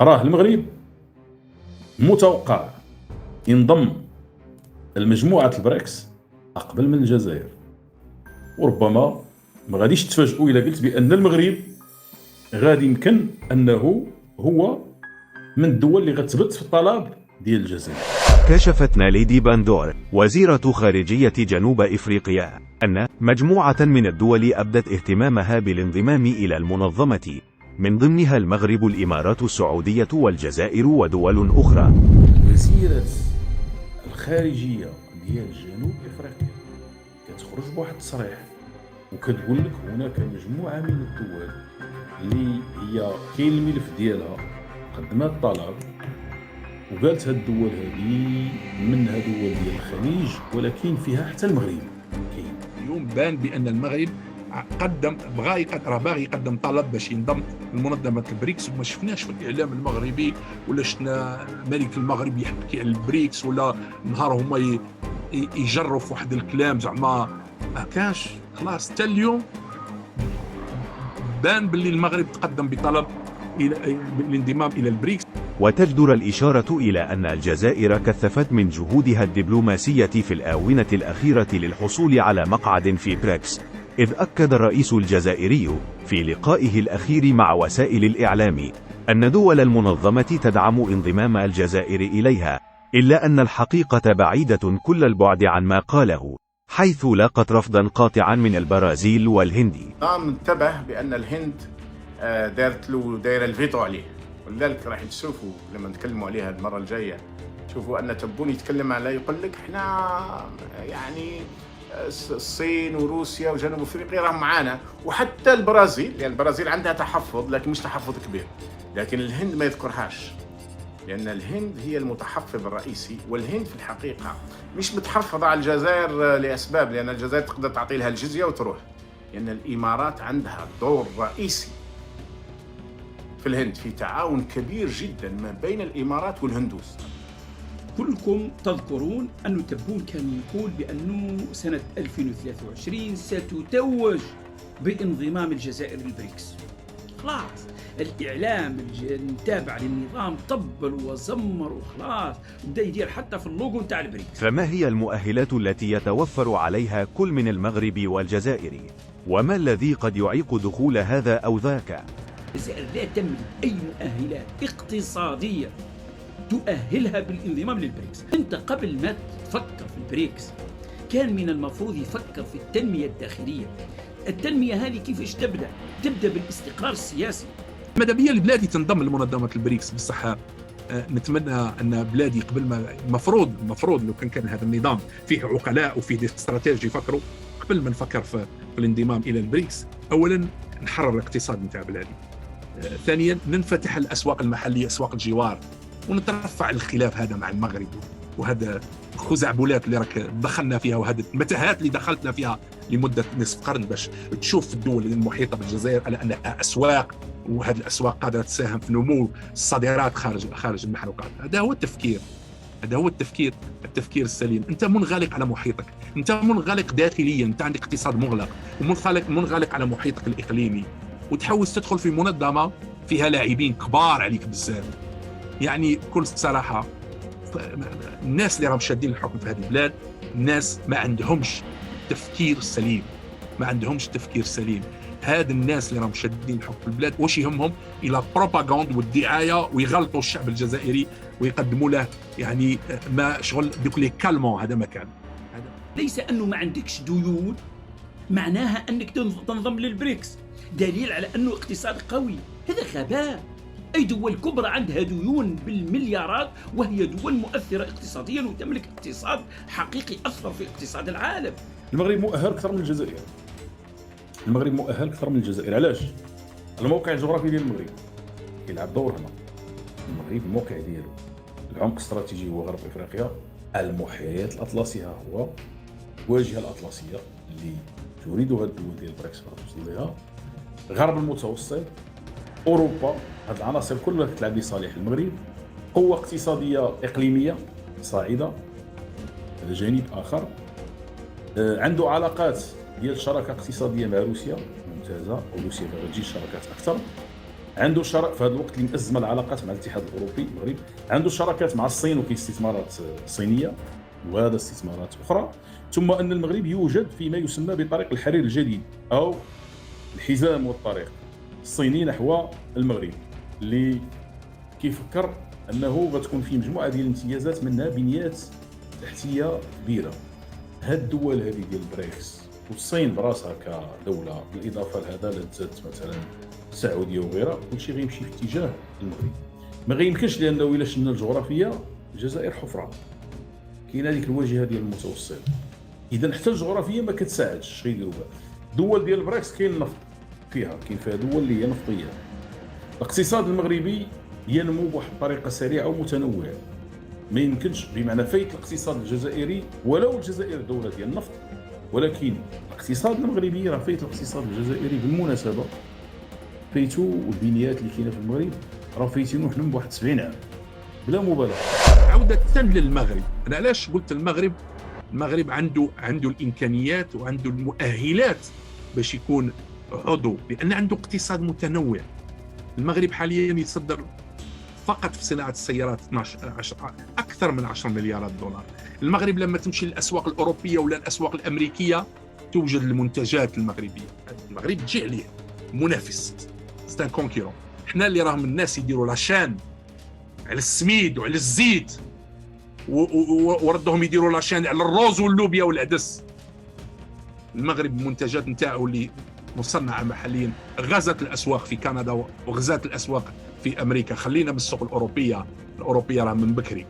راه المغرب متوقع ينضم لمجموعة البريكس قبل من الجزائر، وربما ما غاديش تفاجئوا إلا قلت بأن المغرب غادي يمكن أنه هو من الدول اللي غتثبت في الطلب ديال الجزائر. كشفت ناليدي باندور وزيرة خارجية جنوب إفريقيا أن مجموعة من الدول أبدت اهتمامها بالانضمام إلى المنظمة، من ضمنها المغرب، الإمارات السعودية والجزائر ودول أخرى. وزيرة الخارجية ديال جنوب إفريقيا كتخرج بواحد التصريح وكتقول لك هناك مجموعة من الدول اللي هي كاين الملف ديالها قدمت الطلب، وقالت هاد الدول هذه منها دول ديال الخليج ولكن فيها حتى المغرب. كاين اليوم بان بان المغرب باغي يقدم طلب باش ينضم لمنظمه البريكس، وما شفناش في الاعلام المغربي ولا شفنا ملك المغرب يحكي على البريكس ولا نهار هما يجروا في واحد الكلام زعما ما كاش. خلاص حتى اليوم بان باللي المغرب تقدم بطلب الانضمام الى البريكس. وتجدر الإشارة إلى أن الجزائر كثفت من جهودها الدبلوماسية في الآونة الأخيرة للحصول على مقعد في بريكس، إذ أكد الرئيس الجزائري في لقائه الأخير مع وسائل الإعلام أن دول المنظمة تدعم انضمام الجزائر إليها، إلا أن الحقيقة بعيدة كل البعد عن ما قاله، حيث لاقت رفضا قاطعا من البرازيل والهند. انتبه بأن الهند دايره الفيتو عليه، ولذلك راح تشوفوا لما نتكلموا عليها المره الجايه شوفوا ان تبون يتكلم على يقول لك احنا يعني الصين وروسيا وجنوب افريقيا راهم معانا، وحتى البرازيل، لان البرازيل عندها تحفظ لكن مش تحفظ كبير، لكن الهند ما يذكرهاش لان الهند هي المتحفظ الرئيسي، والهند في الحقيقه مش متحفظه على الجزائر لاسباب، لان الجزائر تقدر تعطي لها الجزيه وتروح، لان الامارات عندها دور رئيسي في الهند، في تعاون كبير جدا ما بين الإمارات والهندوس. كلكم تذكرون أن تبون كان يقول بأنه سنة 2023 ستتوج بانضمام الجزائر للبريكس. خلاص الإعلام التابع للنظام طبل وزمر وخلاص بدأ يدير حتى في اللوجو نتاع البريكس. فما هي المؤهلات التي يتوفر عليها كل من المغرب والجزائر؟ وما الذي قد يعيق دخول هذا أو ذاك؟ الجزائر لا تملك أي مؤهلات اقتصادية تؤهلها بالانضمام للبريكس. أنت قبل ما تفكر في البريكس كان من المفروض يفكر في التنمية الداخلية. التنمية هذه كيفاش تبدأ بالاستقرار السياسي. ماذا بيا البلاد تنضم لمنظمة البريكس بالصحة. نتمنى أن بلادي قبل ما مفروض لو كان هذا النظام فيه عقلاء وفيه استراتيجي يفكروا قبل ما نفكر في الانضمام إلى البريكس. أولا نحرر الاقتصاد نتاع بلادي، ثانيا ننفتح الأسواق المحلية، أسواق الجوار، ونترفع الخلاف هذا مع المغرب وهذا الخزعبلات اللي راك دخلنا فيها وهذه المتاهات اللي دخلتنا فيها لمدة نصف قرن باش تشوف الدول المحيطة بالجزائر على أنها أسواق، وهذه الأسواق قادرة تساهم في نمو الصادرات خارج المحروقات. هذا هو التفكير، التفكير السليم. أنت منغلق على محيطك، أنت منغلق داخليا، أنت عندك اقتصاد مغلق ومنغلق على محيطك الإقليمي، وتحاول تدخل في منظمة فيها لاعبين كبار عليك بزاف. يعني بكل صراحة الناس اللي راهم شادين الحكم في هذه البلاد الناس ما عندهمش تفكير سليم. هاد الناس اللي راهم شادين الحكم في البلاد واش يهمهم الى بروباغاند والدعايه، ويغلطوا الشعب الجزائري ويقدموا له يعني ما شغل دوك لي كالمون. هذا مكان ليس انه ما عندكش ديون معناها انك تنضم للبريكس دليل على انه اقتصاد قوي. هذا غباء. اي دول كبرى عندها ديون بالمليارات وهي دول مؤثره اقتصاديا وتملك اقتصاد حقيقي اثر في اقتصاد العالم. المغرب مؤهل اكثر من الجزائر. علاش؟ الموقع الجغرافي ديال المغرب يلعب دور هنا. المغرب الموقع ديالو العمق الاستراتيجي هو غرب افريقيا، المحيط الاطلسي هو الواجهه الاطلسيه اللي تريدها الدول ديال البريكس توصل لها، غرب المتوسط، اوروبا. هاد العناصر كلها كتلعب لصالح المغرب. قوه اقتصاديه اقليميه صاعده، هذا جانب اخر. عنده علاقات ديال شراكه اقتصاديه مع روسيا ممتازه، وروسيا باغا تجي شراكات اكثر. عنده في هذا الوقت اللي مأزمه العلاقات مع الاتحاد الاوروبي المغرب، عنده شراكات مع الصين وكاين استثمارات صينيه وهذا استثمارات اخرى. ثم ان المغرب يوجد فيما يسمى بطريق الحرير الجديد او الحزام والطريق الصيني نحو المغرب، اللي كيفكر انه غتكون فيه مجموعه ديال الامتيازات منها بنيات تحتيه كبيره. هاد الدول هذه ديال البريكس والصين براسها كدوله بالاضافه لهذا لذات مثلا السعوديه وغيرها، كلشي غيمشي في اتجاه المغرب. ما غيمكنش لانه الا شفنا الجغرافيه الجزائر حفره، كاين هذيك الواجهه ديال المتوسط، اذا حتى الجغرافيه ما كتساعدش غيديروا بها. دول ديال البريكس كاين النفط فيها، كاين فيها دول اللي هي نفطيه. الاقتصاد المغربي ينمو بواحد الطريقه سريعه ومتنوعه، ما يمكنش بمعنى فايت الاقتصاد الجزائري ولو الجزائر دوله ديال النفط، ولكن الاقتصاد المغربي راه فايت الاقتصاد الجزائري. بالمناسبه فايتو والبنيات اللي كاينه في المغرب راه فايتينو حنا من بواحد 70 عام بلا مبالغه. عودة للمغرب، أنا علاش قلت المغرب عنده الإمكانيات وعنده المؤهلات باش يكون عضو، لأن عنده اقتصاد متنوع. المغرب حاليا يتصدر فقط في صناعة السيارات أكثر من 10 مليارات دولار. المغرب لما تمشي للأسواق الأوروبية ولا الأسواق الأمريكية توجد المنتجات المغربية. المغرب تجي عليه منافس، ستان كونكيرون. احنا اللي راهم الناس يديروا لاشان على السميد وعلى الزيت وردهم يديروا لاشان على الروز واللوبيا والعدس. المغرب المنتجات نتاعو اللي مصنعه محليا غزت الاسواق في كندا وغزات الاسواق في امريكا. خلينا بالسوق الاوروبيه راه من بكري.